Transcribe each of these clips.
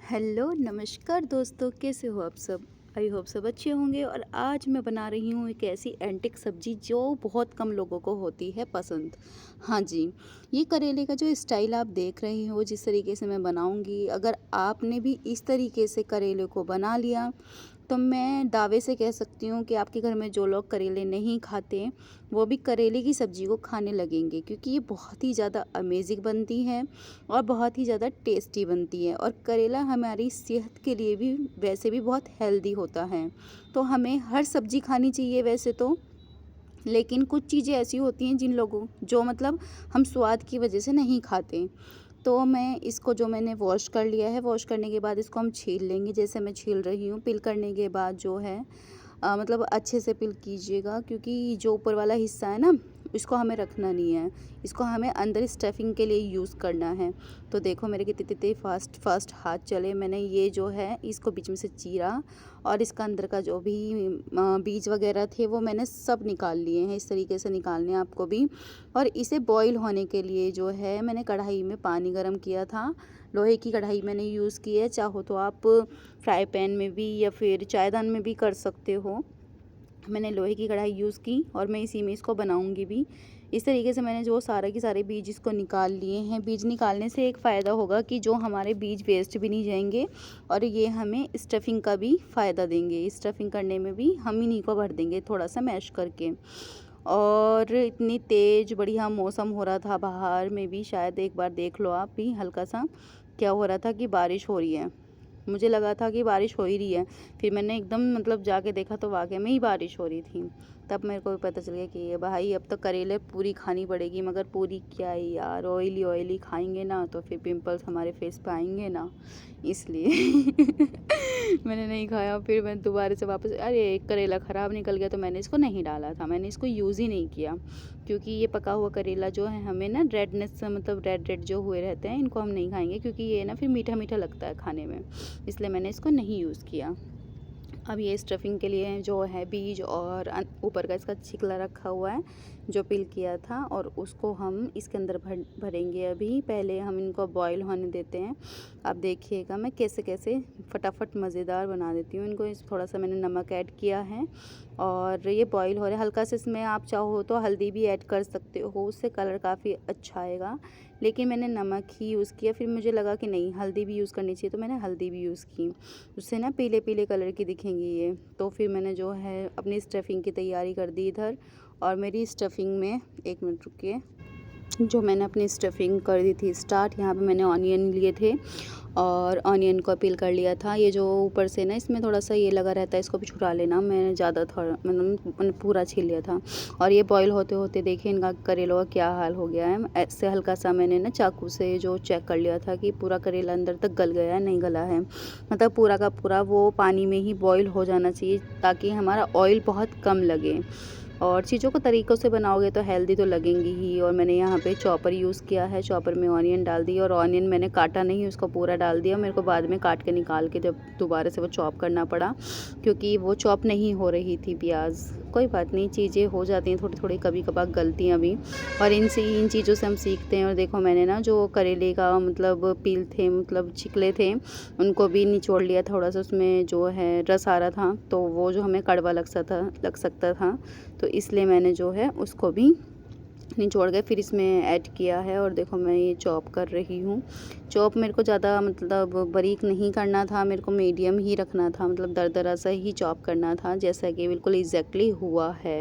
Hello नमस्कार दोस्तों, कैसे हो आप सब। आई होप सब अच्छे होंगे। और आज मैं बना रही हूँ एक ऐसी एंटिक सब्जी जो बहुत कम लोगों को होती है पसंद। हाँ जी, ये करेले का जो स्टाइल आप देख रहे हो, जिस तरीके से मैं बनाऊँगी, अगर आपने भी इस तरीके से करेले को बना लिया तो मैं दावे से कह सकती हूँ कि आपके घर में जो लोग करेले नहीं खाते वो भी करेले की सब्ज़ी को खाने लगेंगे, क्योंकि ये बहुत ही ज़्यादा अमेजिंग बनती है और बहुत ही ज़्यादा टेस्टी बनती है। और करेला हमारी सेहत के लिए भी वैसे भी बहुत हेल्दी होता है। तो हमें हर सब्ज़ी खानी चाहिए वैसे तो, लेकिन कुछ चीज़ें ऐसी होती हैं जिन लोगों जो मतलब हम स्वाद की वजह से नहीं खाते। तो मैं इसको जो मैंने वॉश कर लिया है, वॉश करने के बाद इसको हम छील लेंगे, जैसे मैं छील रही हूँ। पिल करने के बाद जो है मतलब अच्छे से पिल कीजिएगा, क्योंकि जो ऊपर वाला हिस्सा है ना, इसको हमें रखना नहीं है। इसको हमें अंदर स्टफिंग के लिए यूज़ करना है। तो देखो मेरे कितने कितने फास्ट फास्ट हाथ चले। मैंने ये जो है इसको बीच में से चीरा और इसका अंदर का जो भी बीज वगैरह थे वो मैंने सब निकाल लिए हैं। इस तरीके से निकालने हैं आपको भी। और इसे बॉईल होने के लिए जो है मैंने कढ़ाई में पानी गर्म किया था। लोहे की कढ़ाई मैंने यूज़ की है, चाहो तो आप फ्राई पैन में भी या फिर चायदान में भी कर सकते हो। मैंने लोहे की कढ़ाई यूज़ की और मैं इसी में इसको बनाऊंगी भी। इस तरीके से मैंने जो सारे के सारे बीज इसको निकाल लिए हैं। बीज निकालने से एक फ़ायदा होगा कि जो हमारे बीज वेस्ट भी नहीं जाएंगे और ये हमें स्टफिंग का भी फ़ायदा देंगे। स्टफिंग करने में भी हम इन्हीं को भर देंगे थोड़ा सा मैश करके। और इतनी तेज़ बढ़िया मौसम हो रहा था बाहर में भी, शायद एक बार देख लो आप भी हल्का सा क्या हो रहा था कि बारिश हो रही है। मुझे लगा था कि बारिश हो ही रही है, फिर मैंने एकदम मतलब जाके देखा तो वाकई में ही बारिश हो रही थी। तब मेरे को भी पता चल गया कि ये भाई अब तो करेले पूरी खानी पड़ेगी। मगर पूरी क्या है यार, ऑयली ऑयली खाएंगे ना तो फिर पिंपल्स हमारे फेस पे आएंगे ना, इसलिए मैंने नहीं खाया। फिर मैं दोबारा से वापस, अरे एक करेला ख़राब निकल गया तो मैंने इसको नहीं डाला था, मैंने इसको यूज़ ही नहीं किया। क्योंकि ये पका हुआ करेला जो है हमें ना रेडनेस मतलब रेड रेड जो हुए रहते हैं, इनको हम नहीं खाएंगे, क्योंकि ये ना फिर मीठा मीठा लगता है खाने में, इसलिए मैंने इसको नहीं यूज़ किया। अब ये स्टफिंग के लिए जो है बीज और ऊपर का इसका छिकला रखा हुआ है जो पिल किया था, और उसको हम इसके अंदर भरेंगे। अभी पहले हम इनको बॉईल होने देते हैं। आप देखिएगा मैं कैसे कैसे फटाफट मज़ेदार बना देती हूँ इनको। थोड़ा सा मैंने नमक ऐड किया है और ये बॉईल हो रहा है। हल्का से इसमें आप चाहो तो हल्दी भी ऐड कर सकते हो, उससे कलर काफ़ी अच्छा आएगा, लेकिन मैंने नमक ही यूज़ किया। फिर मुझे लगा कि नहीं हल्दी भी यूज़ करनी चाहिए, तो मैंने हल्दी भी यूज़ की। उससे ना पीले पीले कलर की दिखेंगी ये। तो फिर मैंने जो है अपनी स्टफिंग की तैयारी कर दी इधर। और मेरी स्टफिंग में, एक मिनट रुकिए, जो मैंने अपनी स्टफिंग कर दी थी स्टार्ट, यहाँ पे मैंने ऑनियन लिए थे और ऑनियन को पील कर लिया था। ये जो ऊपर से ना इसमें थोड़ा सा ये लगा रहता है, इसको भी छुड़ा लेना। मैंने ज़्यादा थोड़ा मतलब पूरा छील लिया था। और ये बॉईल होते होते देखिए इनका करेलों का क्या हाल हो गया है। ऐसे हल्का सा मैंने ना चाकू से जो चेक कर लिया था कि पूरा करेला अंदर तक गल गया है, नहीं गला है। मतलब पूरा का पूरा वो पानी में ही बॉईल हो जाना चाहिए, ताकि हमारा ऑयल बहुत कम लगे। और चीज़ों को तरीक़ों से बनाओगे तो हेल्दी तो लगेंगी ही। और मैंने यहाँ पे चॉपर यूज़ किया है, चॉपर में ऑनियन डाल दी, और ऑनियन मैंने काटा नहीं, उसको पूरा डाल दिया। मेरे को बाद में काट के निकाल के जब दोबारा से वो चॉप करना पड़ा, क्योंकि वो चॉप नहीं हो रही थी प्याज। कोई बात नहीं, चीज़ें हो जाती हैं थोड़ी थोड़ी कभी कभार गलतियाँ भी, और इन चीज़ों से हम सीखते हैं। और देखो मैंने ना जो करेले का मतलब पील थे, मतलब छिकले थे, उनको भी निचोड़ लिया थोड़ा सा। उसमें जो है रस आ रहा था, तो वो जो हमें कड़वा लग सकता था, तो इसलिए मैंने जो है उसको भी निचोड़ के फिर इसमें ऐड किया है। और देखो मैं ये चॉप कर रही हूँ। चॉप मेरे को ज़्यादा मतलब बारीक नहीं करना था, मेरे को मीडियम ही रखना था, मतलब दरदरा सा ही चॉप करना था, जैसा कि बिल्कुल एग्जैक्टली हुआ है।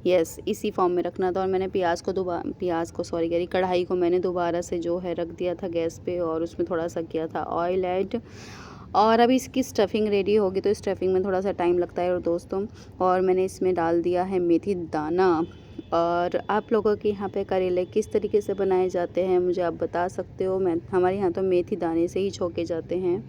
यस, इसी फॉर्म में रखना था। और मैंने प्याज को सॉरी करी कढ़ाई को मैंने दोबारा से जो है रख दिया था गैस पे, और उसमें थोड़ा सा किया था ऑयल ऐड। और अभी इसकी स्टफिंग रेडी होगी, तो स्टफिंग में थोड़ा सा टाइम लगता है और दोस्तों। और मैंने इसमें डाल दिया है मेथी दाना। और आप लोगों के यहाँ पे करेले किस तरीके से बनाए जाते हैं मुझे आप बता सकते हो। मैं हमारे यहाँ तो मेथी दाने से ही छोके जाते हैं।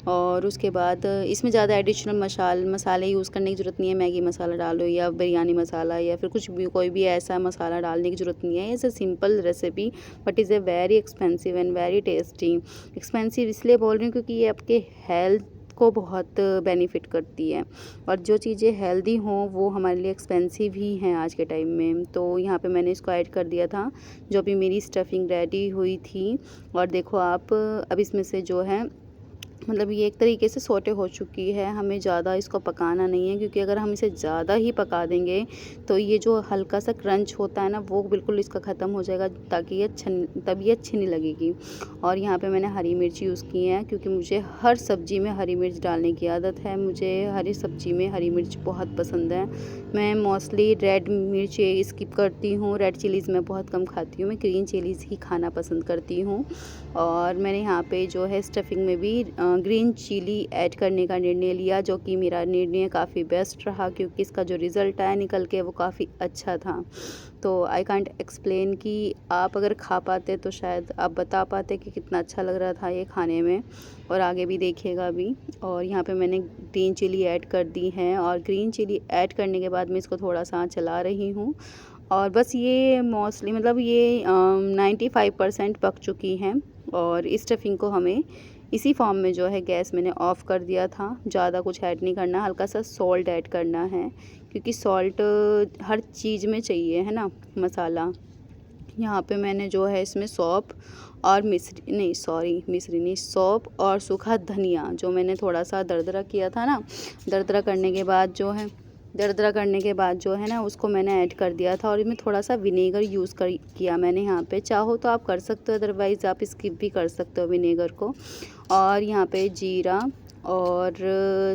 और उसके बाद इसमें ज़्यादा एडिशनल मसाले यूज़ करने की ज़रूरत नहीं है। मैगी मसाला डालो या बिरयानी मसाला या फिर कुछ भी कोई भी ऐसा मसाला डालने की ज़रूरत नहीं है। It's a simple recipe, but is a very expensive and very tasty. Expensive इसलिए बोल रही हूँ क्योंकि ये आपके हेल्थ को बहुत बेनिफिट करती है, और जो चीज़ें हेल्दी हों वो हमारे लिए एक्सपेंसिव ही हैं आज के टाइम में। तो यहाँ पे मैंने इसको ऐड कर दिया था, जो भी मेरी स्टफिंग रेडी हुई थी। और देखो आप अब इसमें से जो है मतलब ये एक तरीके से सौटे हो चुकी है, हमें ज़्यादा इसको पकाना नहीं है, क्योंकि अगर हम इसे ज़्यादा ही पका देंगे तो ये जो हल्का सा क्रंच होता है ना वो बिल्कुल इसका ख़त्म हो जाएगा, ताकि ये तब ये अच्छी नहीं लगेगी। और यहाँ पे मैंने हरी मिर्च यूज़ की है, क्योंकि मुझे हर सब्ज़ी में हरी मिर्च डालने की आदत है। मुझे हरी सब्ज़ी में हरी मिर्च बहुत पसंद है। मैं मोस्टली रेड मिर्च स्किप करती हूँ, रेड चिलीज़ मैं बहुत कम खाती हूँ, मैं ग्रीन चिलीज़ ही खाना पसंद करती हूँ। और मैंने यहाँ पे जो है स्टफिंग में भी ग्रीन चिली ऐड करने का निर्णय लिया, जो कि मेरा निर्णय काफ़ी बेस्ट रहा, क्योंकि इसका जो रिज़ल्ट आया निकल के वो काफ़ी अच्छा था। तो आई कांट एक्सप्लेन कि आप अगर खा पाते तो शायद आप बता पाते कि कितना अच्छा लग रहा था ये खाने में, और आगे भी देखिएगा भी। और यहाँ पे मैंने ग्रीन चिली ऐड कर दी है, और ग्रीन चिली ऐड करने के बाद मैं इसको थोड़ा सा चला रही हूँ। और बस ये मोस्टली मतलब ये 95% पक चुकी हैं, और इस स्टफिंग को हमें इसी फॉर्म में जो है गैस मैंने ऑफ़ कर दिया था। ज़्यादा कुछ ऐड नहीं करना, हल्का सा सॉल्ट ऐड करना है, क्योंकि सॉल्ट हर चीज़ में चाहिए, है ना, मसाला। यहाँ पे मैंने जो है इसमें सौंफ और मिश्री नहीं, सौंफ और सूखा धनिया जो मैंने थोड़ा सा दरदरा किया था ना, दरदरा करने के बाद जो है ना उसको मैंने ऐड कर दिया था। और इसमें थोड़ा सा विनेगर यूज़ किया मैंने यहाँ पे। चाहो तो आप कर सकते हो, अदरवाइज़ आप स्किप भी कर सकते हो विनेगर को। और यहाँ पे जीरा और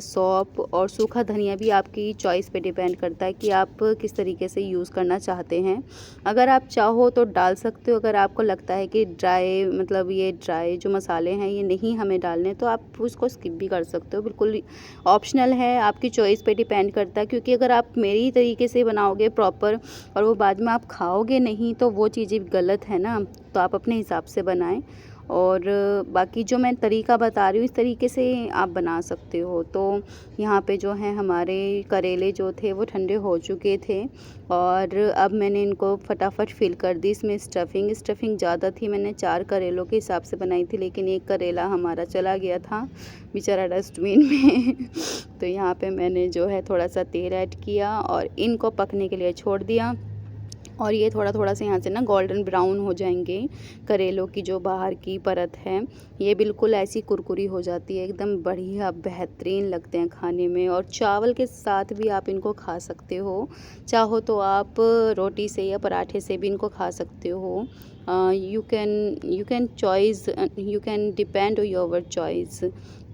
सौंफ और सूखा धनिया भी आपकी चॉइस पे डिपेंड करता है कि आप किस तरीके से यूज़ करना चाहते हैं। अगर आप चाहो तो डाल सकते हो, अगर आपको लगता है कि ड्राई मतलब ये ड्राई जो मसाले हैं ये नहीं हमें डालने, तो आप उसको स्किप भी कर सकते हो, बिल्कुल ऑप्शनल है, आपकी चॉइस पे डिपेंड करता है। क्योंकि अगर आप मेरी तरीके से बनाओगे प्रॉपर और वो बाद में आप खाओगे नहीं तो वो चीज़ें गलत है ना, तो आप अपने हिसाब से बनाएं। और बाकी जो मैं तरीका बता रही हूँ इस तरीके से आप बना सकते हो। तो यहाँ पे जो है हमारे करेले जो थे वो ठंडे हो चुके थे, और अब मैंने इनको फटाफट फिल कर दी इसमें स्टफिंग ज़्यादा थी, मैंने 4 करेलों के हिसाब से बनाई थी, लेकिन एक करेला हमारा चला गया था बेचारा डस्टबिन में तो यहाँ पे मैंने जो है थोड़ा सा तेल ऐड किया और इनको पकने के लिए छोड़ दिया। और ये थोड़ा थोड़ा से यहाँ से ना गोल्डन ब्राउन हो जाएंगे। करेलों की जो बाहर की परत है ये बिल्कुल ऐसी कुरकुरी हो जाती है, एकदम बढ़िया बेहतरीन लगते हैं खाने में। और चावल के साथ भी आप इनको खा सकते हो, चाहो तो आप रोटी से या पराठे से भी इनको खा सकते हो। You can depend on your choice.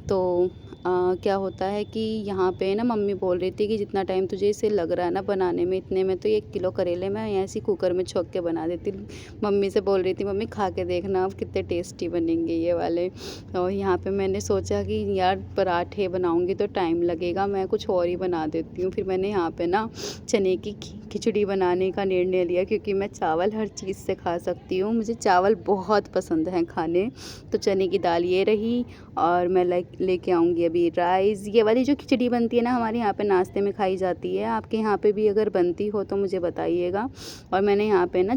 तो क्या होता है कि यहाँ पे ना मम्मी बोल रही थी कि जितना टाइम तुझे इसे लग रहा है ना बनाने में, इतने में तो 1 किलो करेले मैं ऐसे कुकर में छोंक के बना देती। मम्मी से बोल रही थी मम्मी खा के देखना अब कितने टेस्टी बनेंगे ये वाले। और यहाँ पे मैंने सोचा कि यार पराठे बनाऊँगी तो टाइम लगेगा, मैं कुछ और ही बना देती हूँ। फिर मैंने यहाँ पे ना चने की खिचड़ी बनाने का निर्णय लिया, क्योंकि मैं चावल हर चीज़ से खा सकती हूँ, मुझे चावल बहुत पसंद हैं खाने। तो चने की दाल ये रही, और मैं लेके आऊँगी अभी राइस। ये वाली जो खिचड़ी बनती है ना हमारे यहाँ पे नाश्ते में खाई जाती है, आपके यहाँ पे भी अगर बनती हो तो मुझे बताइएगा। और मैंने यहाँ पे ना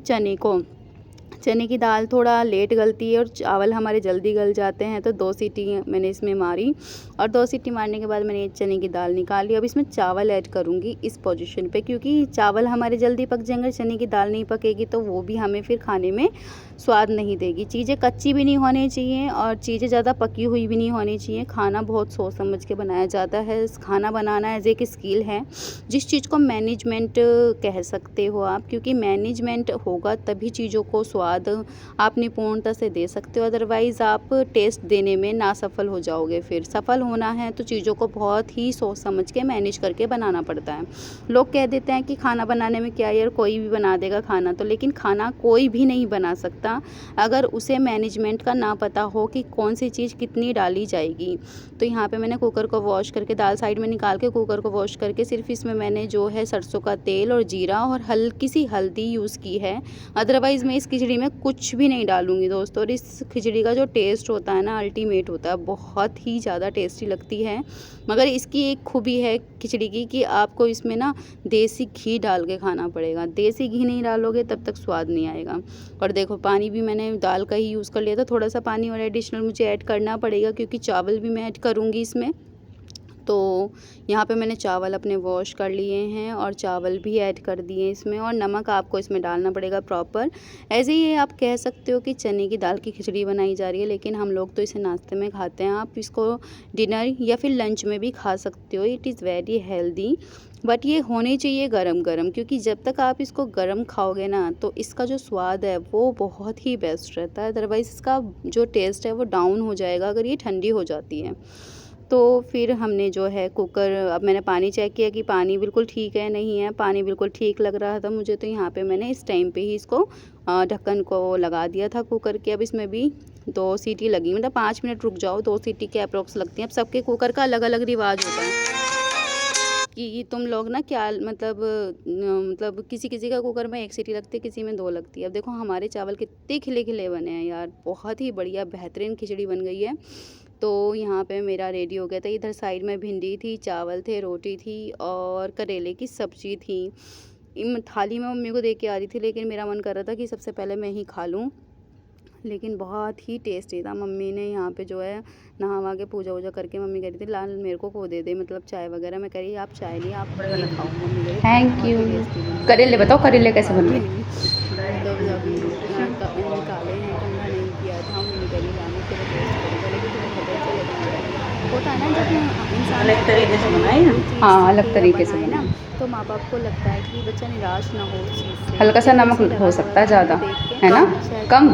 चने की दाल थोड़ा लेट गलती है और चावल हमारे जल्दी गल जाते हैं, तो 2 सीटी मैंने इसमें मारी, और 2 सीटी मारने के बाद मैंने चने की दाल निकाली। अब इसमें चावल ऐड करूँगी इस पोजीशन पे, क्योंकि चावल हमारे जल्दी पक जाएंगे, चने की दाल नहीं पकेगी तो वो भी हमें फिर खाने में स्वाद नहीं देगी। चीज़ें कच्ची भी नहीं होनी चाहिए और चीज़ें ज़्यादा पकी हुई भी नहीं होनी चाहिए। खाना बहुत सोच समझ के बनाया जाता है, खाना बनाना एज एक स्किल है, जिस चीज़ को मैनेजमेंट कह सकते हो आप, क्योंकि मैनेजमेंट होगा तभी चीज़ों को स्वाद आप निपुणता से दे सकते हो, अदरवाइज़ आप टेस्ट देने में ना सफल हो जाओगे। फिर सफल होना है तो चीज़ों को बहुत ही सोच समझ के मैनेज करके बनाना पड़ता है। लोग कह देते हैं कि खाना बनाने में क्या यार कोई भी बना देगा खाना, तो लेकिन खाना कोई भी नहीं बना सकता अगर उसे मैनेजमेंट का ना पता हो कि कौन सी चीज़ कितनी डाली जाएगी। तो यहाँ पे मैंने कुकर को वॉश करके दाल साइड में निकाल के कुकर को वॉश करके सिर्फ इसमें मैंने जो है सरसों का तेल और जीरा और हल्की सी हल्दी यूज़ की है, अदरवाइज़ मैं इस खिचड़ी में कुछ भी नहीं डालूँगी दोस्तों। और इस खिचड़ी का जो टेस्ट होता है ना अल्टीमेट होता है, बहुत ही ज़्यादा टेस्टी लगती है। मगर इसकी एक खूबी है खिचड़ी की कि आपको इसमें ना देसी घी डाल के खाना पड़ेगा, देसी घी नहीं डालोगे तब तक स्वाद नहीं आएगा। और देखो पानी भी मैंने दाल का ही यूज़ कर लिया था, थोड़ा सा पानी और एडिशनल मुझे ऐड करना पड़ेगा क्योंकि चावल भी मैं ऐड करूँगी इसमें। तो यहाँ पे मैंने चावल अपने वॉश कर लिए हैं और चावल भी ऐड कर दिए इसमें, और नमक आपको इसमें डालना पड़ेगा प्रॉपर। ऐसे ही आप कह सकते हो कि चने की दाल की खिचड़ी बनाई जा रही है, लेकिन हम लोग तो इसे नाश्ते में खाते हैं। आप इसको डिनर या फिर लंच में भी खा सकते हो। It is very healthy, but ये होनी चाहिए गरम गरम, क्योंकि जब तक आप इसको गरम खाओगे ना तो इसका जो स्वाद है वो बहुत ही बेस्ट रहता है। अदरवाइज़ इसका जो टेस्ट है वो डाउन हो जाएगा अगर ये ठंडी हो जाती है। तो फिर हमने जो है कुकर, अब मैंने पानी चेक किया कि पानी बिल्कुल ठीक है, नहीं है, पानी बिल्कुल ठीक लग रहा था मुझे। तो यहाँ पे मैंने इस टाइम पे ही इसको ढक्कन को लगा दिया था कुकर के। अब इसमें भी 2 सीटी लगी, मतलब 5 मिनट रुक जाओ, 2 सीटी के अप्रोक्स लगती हैं। अब सबके कुकर का अलग अलग रिवाज होता है कि तुम लोग ना क्या मतलब किसी किसी का कुकर में 1 सीटी लगती है, किसी में 2 लगती है। अब देखो हमारे चावल कितने खिले खिले बने हैं यार, बहुत ही बढ़िया बेहतरीन खिचड़ी बन गई है। तो यहाँ पे मेरा रेडी हो गया था। इधर साइड में भिंडी थी, चावल थे, रोटी थी और करेले की सब्जी थी। थाली में मम्मी को दे के आ रही थी, लेकिन मेरा मन कर रहा था कि सबसे पहले मैं ही खा लूँ, लेकिन बहुत ही टेस्टी था। मम्मी ने यहाँ पे जो है नहा वहा के पूजा वूजा करके मम्मी कह रही थी लाल मेरे को दे दे, मतलब चाय वगैरह। मैं कह रही आप चाय नहीं, आप ये खाओ। मम्मी कह रही थैंक यू। करेले बताओ, करेले कैसे बन रहे? निकाले हैं, ठंडा नहीं किया था। मम्मी कह रही लाने तेरे टेस्ट करेगा, लेकिन तुम्हें पता ही चलेगा होता है ना जब इंसान अलग तरीके से बनाए ना। हाँ, अलग तरीके से ना, तो माँ बाप को लगता है कि बच्चा निराश ना हो उस चीज़ से। हल्का सा नमक हो सकता है, ज़्यादा है ना, कम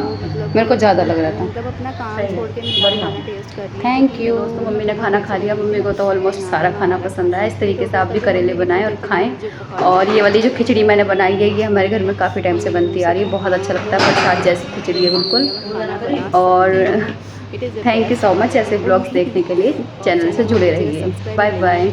मेरे को ज़्यादा लग रहा था। मतलब अपना काम छोड़ के खाना टेस्ट कर लिया। Thank you. तो मम्मी ने खाना खा लिया। मम्मी को तो ऑलमोस्ट सारा खाना पसंद आया। इस तरीके से आप भी करेले बनाएं और खाएं। और ये वाली जो खिचड़ी मैंने बनाई है ये हमारे घर में काफ़ी टाइम से बनती आ रही है, बहुत अच्छा लगता है, प्रसाद जैसी खिचड़ी है बिल्कुल। और थैंक यू सो मच ऐसे ब्लॉग्स देखने के लिए। चैनल से जुड़े रहिए। Bye bye.